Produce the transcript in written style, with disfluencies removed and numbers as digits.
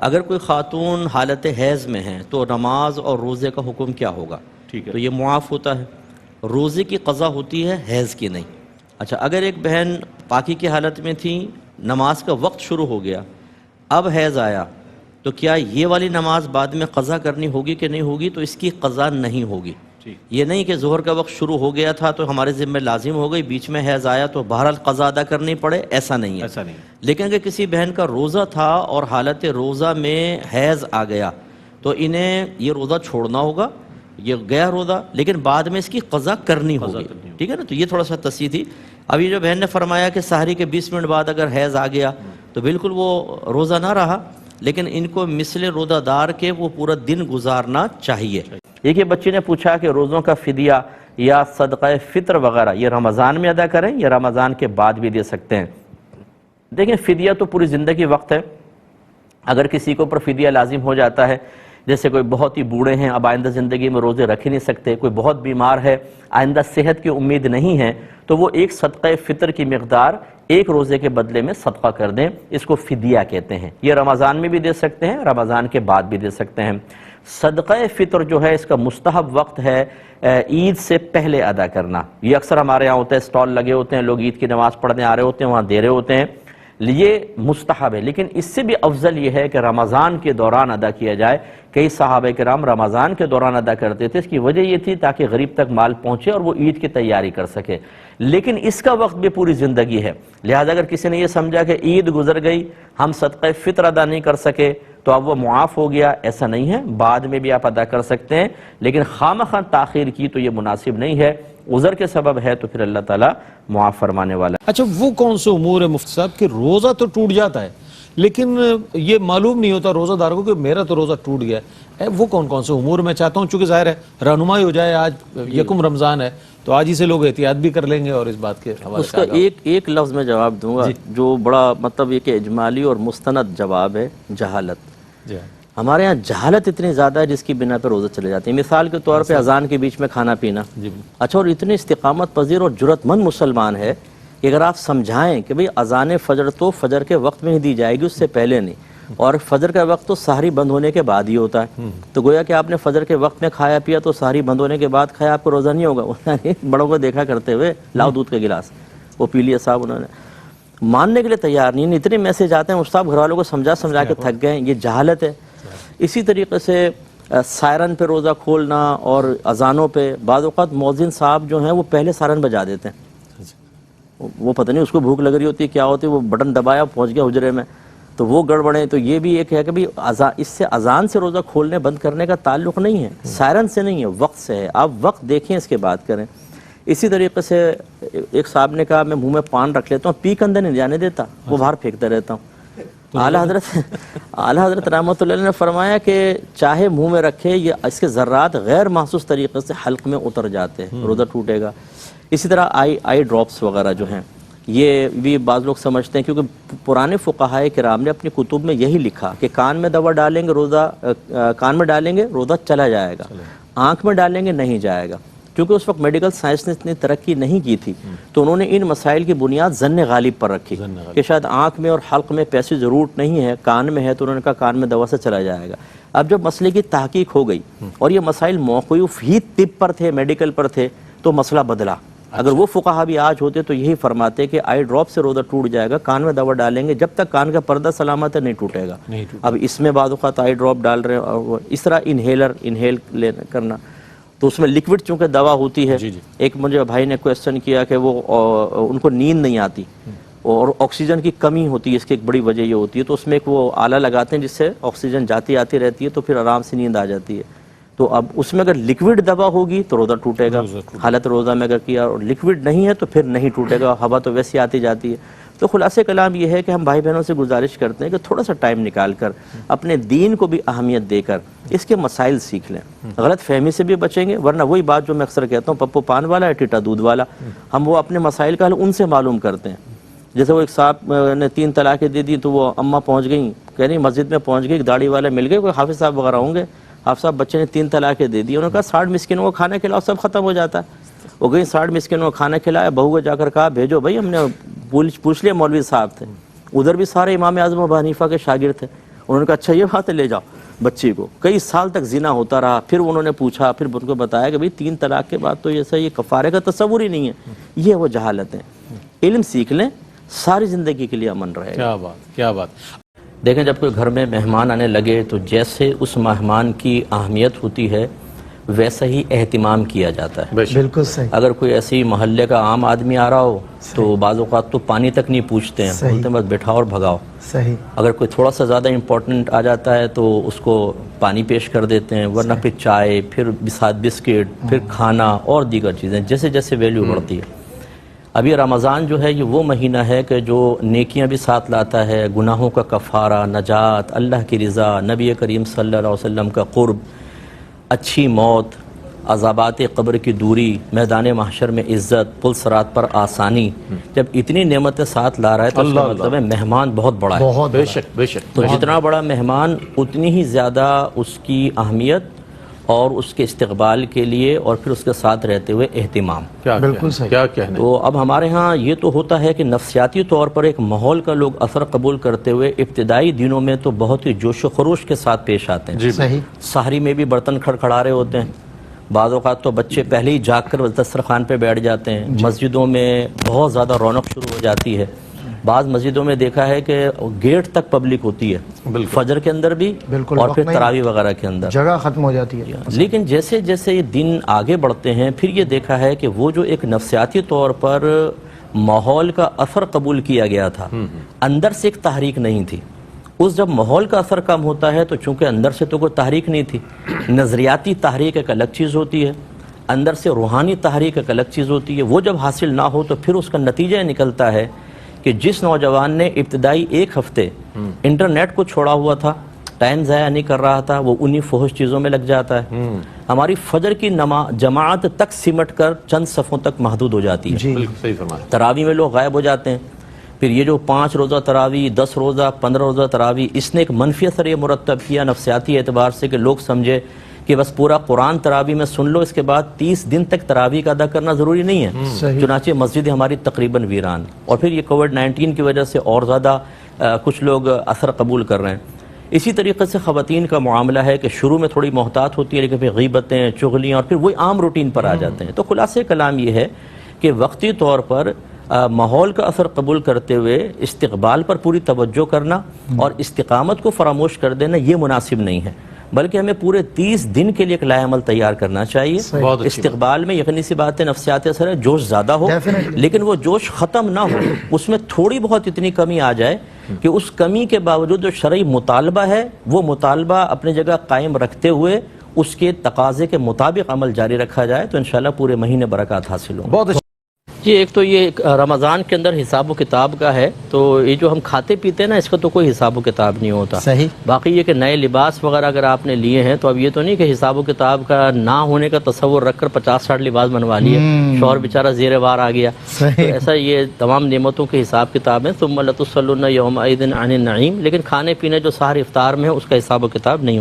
اگر کوئی خاتون حالت حیض میں ہیں تو نماز اور روزے کا حکم کیا ہوگا؟ ٹھیک ہے، تو یہ معاف ہوتا ہے، روزے کی قضا ہوتی ہے، حیض کی نہیں۔ اچھا، اگر ایک بہن پاکی کی حالت میں تھی، نماز کا وقت شروع ہو گیا، اب حیض آیا، تو کیا یہ والی نماز بعد میں قضا کرنی ہوگی کہ نہیں ہوگی؟ تو اس کی قضا نہیں ہوگی۔ یہ نہیں کہ ظہر کا وقت شروع ہو گیا تھا تو ہمارے ذمہ لازم ہو گئی، بیچ میں حیض آیا تو بہرحال قضا ادا کرنی پڑے، ایسا نہیں ہے۔ ایسا نہیں۔ لیکن اگر کسی بہن کا روزہ تھا اور حالت روزہ میں حیض آ گیا تو انہیں یہ روزہ چھوڑنا ہوگا، یہ گیا روزہ، لیکن بعد میں اس کی قضا کرنی ہوگی، ٹھیک ہے نا؟ تو یہ تھوڑا سا تصحیح تھی۔ اب یہ جو بہن نے فرمایا کہ سحری کے 20 منٹ بعد اگر حیض آ گیا تو بالکل وہ روزہ نہ رہا، لیکن ان کو مثل روزہ دار کے وہ پورا دن گزارنا چاہیے۔ ایک یہ بچی نے پوچھا کہ روزوں کا فدیہ یا صدقہ فطر وغیرہ یہ رمضان میں ادا کریں یا رمضان کے بعد بھی دے سکتے ہیں؟ دیکھیں، فدیہ تو پوری زندگی وقت ہے۔ اگر کسی کے اوپر فدیہ لازم ہو جاتا ہے، جیسے کوئی بہت ہی بوڑھے ہیں، اب آئندہ زندگی میں روزے رکھ ہی نہیں سکتے، کوئی بہت بیمار ہے، آئندہ صحت کی امید نہیں ہے، تو وہ ایک صدقہ فطر کی مقدار ایک روزے کے بدلے میں صدقہ کر دیں، اس کو فدیہ کہتے ہیں۔ یہ رمضان میں بھی دے سکتے ہیں، رمضان کے بعد بھی دے سکتے ہیں۔ صدقہ فطر جو ہے اس کا مستحب وقت ہے عید سے پہلے ادا کرنا۔ یہ اکثر ہمارے یہاں ہوتا ہے، سٹال لگے ہوتے ہیں، لوگ عید کی نماز پڑھنے آ رہے ہوتے ہیں، وہاں دے رہے ہوتے ہیں، یہ مستحب ہے۔ لیکن اس سے بھی افضل یہ ہے کہ رمضان کے دوران ادا کیا جائے۔ کئی صحابہ کرام رمضان کے دوران ادا کرتے تھے، اس کی وجہ یہ تھی تاکہ غریب تک مال پہنچے اور وہ عید کی تیاری کر سکے، لیکن اس کا وقت بھی پوری زندگی ہے۔ لہذا اگر کسی نے یہ سمجھا کہ عید گزر گئی، ہم صدقہ فطر ادا نہیں کر سکے تو اب وہ معاف ہو گیا، ایسا نہیں ہے، بعد میں بھی آپ ادا کر سکتے ہیں، لیکن خواہ تاخیر کی تو یہ مناسب نہیں ہے۔ عذر کے سبب ہے تو پھر اللہ تعالیٰ معاف فرمانے والا ہے۔ اچھا، وہ کون سے امور ہے مفتی صاحب کہ روزہ تو ٹوٹ جاتا ہے لیکن یہ معلوم نہیں ہوتا روزہ دار کو کہ میرا تو روزہ ٹوٹ گیا ہے؟ وہ کون سے امور میں چاہتا ہوں چونکہ ظاہر ہے رہنمائی ہو جائے، آج یکم رمضان ہے تو آج ہی سے لوگ احتیاط بھی کر لیں گے اور اس بات کے حوالے اس کا ایک لفظ میں جواب دوں گا جو بڑا مطلب یہ کہ اجمالی اور مستند جواب ہے، جہالت۔ جی، ہمارے ہاں جہالت اتنی زیادہ ہے جس کی بنا پہ روزہ چلے جاتے ہیں۔ مثال کے طور پہ اذان کے بیچ میں کھانا پینا۔ اچھا، اور اتنے استقامت پذیر اور جرأت مند مسلمان ہے کہ اگر آپ سمجھائیں کہ بھئی اذان فجر تو فجر کے وقت میں ہی دی جائے گی، اس سے پہلے نہیں، اور فجر کا وقت تو سحری بند ہونے کے بعد ہی ہوتا ہے، تو گویا کہ آپ نے فجر کے وقت میں کھایا پیا تو سحری بند ہونے کے بعد کھایا، آپ کو روزہ نہیں ہوگا۔ بڑوں کو دیکھا کرتے ہوئے لاؤ دودھ کا گلاس، وہ پی لیا صاحب، انہوں نے ماننے کے لیے تیار نہیں۔ اتنے میسج آتے ہیں، استاد گھر والوں کو سمجھا کے تھک گئے، یہ جہالت ہے۔ اسی طریقے سے سائرن پہ روزہ کھولنا اور اذانوں پہ، بعض اوقات مؤذن صاحب جو ہیں وہ پہلے سائرن بجا دیتے ہیں، وہ پتہ نہیں اس کو بھوک لگ رہی ہوتی ہے کیا ہوتی ہے، وہ بٹن دبایا پہنچ گیا حجرے میں، تو وہ گڑبڑیں۔ تو یہ بھی ایک ہے کہ بھی اس سے اذان سے روزہ کھولنے بند کرنے کا تعلق نہیں ہے، سائرن سے نہیں ہے، وقت سے ہے۔ آپ وقت دیکھیں، اس کے بعد کریں۔ اسی طریقے سے ایک صاحب نے کہا میں منہ میں پان رکھ لیتا ہوں، پی کے اندر نہیں جانے دیتا، وہ باہر پھینکتا رہتا ہوں۔ اعلیٰ حضرت رحمۃ اللہ علیہ نے فرمایا کہ چاہے منہ میں رکھے، یہ اس کے ذرات غیر محسوس طریقے سے حلق میں اتر جاتے ہیں، روزہ ٹوٹے گا۔ اسی طرح آئی ڈراپس وغیرہ جو ہیں، یہ بھی بعض لوگ سمجھتے ہیں، کیونکہ پرانے فقہائے کرام نے اپنی کتب میں یہی لکھا کہ کان میں دوا ڈالیں گے کان میں ڈالیں گے روزہ چلا جائے گا، آنکھ میں ڈالیں گے نہیں جائے گا۔ کیونکہ اس وقت میڈیکل سائنس نے اتنی ترقی نہیں کی تھی، تو انہوں نے ان مسائل کی بنیاد ظن غالب پر رکھی کہ شاید آنکھ میں اور حلق میں پیسے ضرورت نہیں ہے، کان میں ہے، تو انہوں نے کہا کان میں دوا سے چلا جائے گا۔ اب جب مسئلے کی تحقیق ہو گئی اور یہ مسائل موقوف ہی طب پر تھے، میڈیکل پر تھے، تو مسئلہ بدلا۔ اگر وہ فقہا بھی آج ہوتے تو یہی فرماتے کہ آئی ڈراپ سے روزہ ٹوٹ جائے گا، کان میں دوا ڈالیں گے، جب تک کان کا پردہ سلامت ہے نہیں ٹوٹے گا۔ اب اس میں بعض اوقات آئی ڈراپ ڈال رہے ہیں، اور اس طرح انہیل کرنا، تو اس میں لکوڈ چونکہ دوا ہوتی ہے۔ ایک مجھے بھائی نے کویسچن کیا کہ وہ ان کو نیند نہیں آتی اور آکسیجن کی کمی ہوتی ہے، اس کی ایک بڑی وجہ یہ ہوتی ہے، تو اس میں ایک وہ آلہ لگاتے ہیں جس سے آکسیجن جاتی آتی رہتی ہے، تو پھر آرام سے نیند آ جاتی ہے۔ تو اب اس میں اگر لکوڈ دوا ہوگی تو روزہ ٹوٹے گا، حالت روزہ میں اگر کیا، اور لکوڈ نہیں ہے تو پھر نہیں ٹوٹے گا، ہوا تو ویسے آتی جاتی ہے۔ تو خلاصہ کلام یہ ہے کہ ہم بھائی بہنوں سے گزارش کرتے ہیں کہ تھوڑا سا ٹائم نکال کر اپنے دین کو بھی اہمیت دے کر اس کے مسائل سیکھ لیں، غلط فہمی سے بھی بچیں گے، ورنہ وہی بات جو میں اکثر کہتا ہوں، پپو پان والا ہے ٹیٹا دودھ والا، ہم وہ اپنے مسائل کا حل ان سے معلوم کرتے ہیں۔ جیسے وہ ایک صاحب نے 3 طلاقیں دے دی، تو وہ اماں پہنچ گئیں، کہہ رہی مسجد میں پہنچ گئی، داڑھی والے مل گئے، کوئی حافظ صاحب وغیرہ ہوں گے، حافظ صاحب بچے نے 3 طلاقیں دے دی، انہوں نے کہا 60 مسکینوں کو کھانا کھلاؤ، سب ختم ہو جاتا ہے۔ وہ گئی 60 مسکینوں کو کھانا کھلایا، بہو کو جا کر کہا بھیجو بھائی، ہم نے پوچھ لیا، مولوی صاحب تھے ادھر بھی، سارے امام اعظم ابو حنیفہ کے شاگرد تھے، انہوں نے کہا اچھا یہ بات ہے، لے جاؤ بچی کو. کئی سال تک زنا ہوتا رہا. پھر انہوں نے پوچھا، پھر ان کو بتایا کہ بھئی 3 طلاق کے بعد تو ایسا یہ کفارے کا تصور ہی نہیں ہے. یہ وہ جہالت ہیں. علم سیکھ لیں، ساری زندگی کے لیے امن رہے گا. کیا بات، کیا بات. دیکھیں جب کوئی گھر میں مہمان آنے لگے تو جیسے اس مہمان کی اہمیت ہوتی ہے ویسا ہی اہتمام کیا جاتا ہے. بالکل صحیح. اگر کوئی ایسی محلے کا عام آدمی آ رہا ہو تو بعض اوقات تو پانی تک نہیں پوچھتے ہیں، بولتے ہیں بس بٹھاؤ اور بھگاؤ. صحیح. اگر کوئی تھوڑا سا زیادہ امپورٹنٹ آ جاتا ہے تو اس کو پانی پیش کر دیتے ہیں، ورنہ پھر چائے، پھر ساتھ بسکٹ، پھر کھانا اور دیگر چیزیں، جیسے جیسے ویلیو بڑھتی ہے. ابھی رمضان جو ہے یہ وہ مہینہ ہے کہ جو نیکیاں بھی ساتھ لاتا ہے، گناہوں کا کفارہ، نجات، اللہ کی رضا، نبی کریم صلی اللہ علیہ وسلم کا قرب، اچھی موت، عذابات قبر کی دوری، میدان محشر میں عزت، پل صراط پر آسانی. جب اتنی نعمتیں ساتھ لا رہا ہے تو اس کا مطلب ہے مہمان بہت بڑا ہے. بہت بے شک، بے شک. تو جتنا بڑا مہمان اتنی ہی زیادہ اس کی اہمیت اور اس کے استقبال کے لیے اور پھر اس کے ساتھ رہتے ہوئے اہتمام. بالکل صحیح. کیا کہنے. تو اب ہمارے ہاں یہ تو ہوتا ہے کہ نفسیاتی طور پر ایک ماحول کا لوگ اثر قبول کرتے ہوئے ابتدائی دنوں میں تو بہت ہی جوش و خروش کے ساتھ پیش آتے ہیں. صحیح. سحری میں بھی برتن کھڑکھڑا رہے ہوتے ہیں. بعض اوقات تو بچے پہلے ہی جاگ کر دسترخوان پہ بیٹھ جاتے ہیں. مسجدوں میں بہت زیادہ رونق شروع ہو جاتی ہے. بعض مسجدوں میں دیکھا ہے کہ گیٹ تک پبلک ہوتی ہے، فجر کے اندر بھی اور پھر تراویح وغیرہ کے اندر جگہ ختم ہو جاتی ہے. لیکن جیسے جیسے یہ دن آگے بڑھتے ہیں پھر یہ دیکھا ہے کہ وہ جو ایک نفسیاتی طور پر ماحول کا اثر قبول کیا گیا تھا، اندر سے ایک تحریک نہیں تھی. اس جب ماحول کا اثر کم ہوتا ہے تو چونکہ اندر سے تو کوئی تحریک نہیں تھی، نظریاتی تحریک ایک الگ چیز ہوتی ہے، اندر سے روحانی تحریک ایک الگ چیز ہوتی ہے. وہ جب حاصل نہ ہو تو پھر اس کا نتیجہ یہ نکلتا ہے کہ جس نوجوان نے ابتدائی 1 ہفتے انٹرنیٹ کو چھوڑا ہوا تھا، ٹائم ضائع نہیں کر رہا تھا، وہ انہی فحش چیزوں میں لگ جاتا ہے. ہماری فجر کی جماعت تک سمٹ کر چند صفوں تک محدود ہو جاتی ہے. بالکل صحیح فرمایا. تراویح میں لوگ غائب ہو جاتے ہیں. پھر یہ جو 5 روزہ تراویح، 10 روزہ، 15 روزہ تراویح، اس نے ایک منفی اثر یہ مرتب کیا نفسیاتی اعتبار سے کہ لوگ سمجھے کہ بس پورا قرآن تراویح میں سن لو، اس کے بعد 30 دن تک تراویح کا ادا کرنا ضروری نہیں ہے. چنانچہ مسجد ہماری تقریباً ویران. اور پھر یہ کووڈ-19 کی وجہ سے اور زیادہ کچھ لوگ اثر قبول کر رہے ہیں. اسی طریقے سے خواتین کا معاملہ ہے کہ شروع میں تھوڑی محتاط ہوتی ہے لیکن پھر غیبتیں، چغلیاں اور پھر وہی عام روٹین پر آ جاتے ہیں. تو خلاصہ کلام یہ ہے کہ وقتی طور پر ماحول کا اثر قبول کرتے ہوئے استقبال پر پوری توجہ کرنا اور استقامت کو فراموش کر دینا یہ مناسب نہیں ہے، بلکہ ہمیں پورے 30 دن کے لیے ایک لائے عمل تیار کرنا چاہیے. استقبال میں یقینی سی بات ہے نفسیاتی اثر ہے، جوش زیادہ ہو لیکن وہ جوش ختم نہ ہو، اس میں تھوڑی بہت اتنی کمی آ جائے کہ اس کمی کے باوجود جو شرعی مطالبہ ہے وہ مطالبہ اپنی جگہ قائم رکھتے ہوئے اس کے تقاضے کے مطابق عمل جاری رکھا جائے تو انشاءاللہ پورے مہینے برکات حاصل ہوں. بہت جی ایک تو یہ رمضان کے اندر حساب و کتاب کا ہے، تو یہ جو ہم کھاتے پیتے ہیں نا اس کا تو کوئی حساب و کتاب نہیں ہوتا. صحیح. باقی یہ کہ نئے لباس وغیرہ اگر آپ نے لیے ہیں تو اب یہ تو نہیں کہ حساب و کتاب کا نہ ہونے کا تصور رکھ کر 50-60 لباس بنوا لیے، شوہر بیچارہ زیر بار آ گیا. تو ایسا یہ تمام نعمتوں کے حساب کتاب ہیں. ثم لتسألن یومئذ عن النعیم، لیکن کھانے پینے جو سحر افطار میں ہے اس کا حساب و کتاب نہیں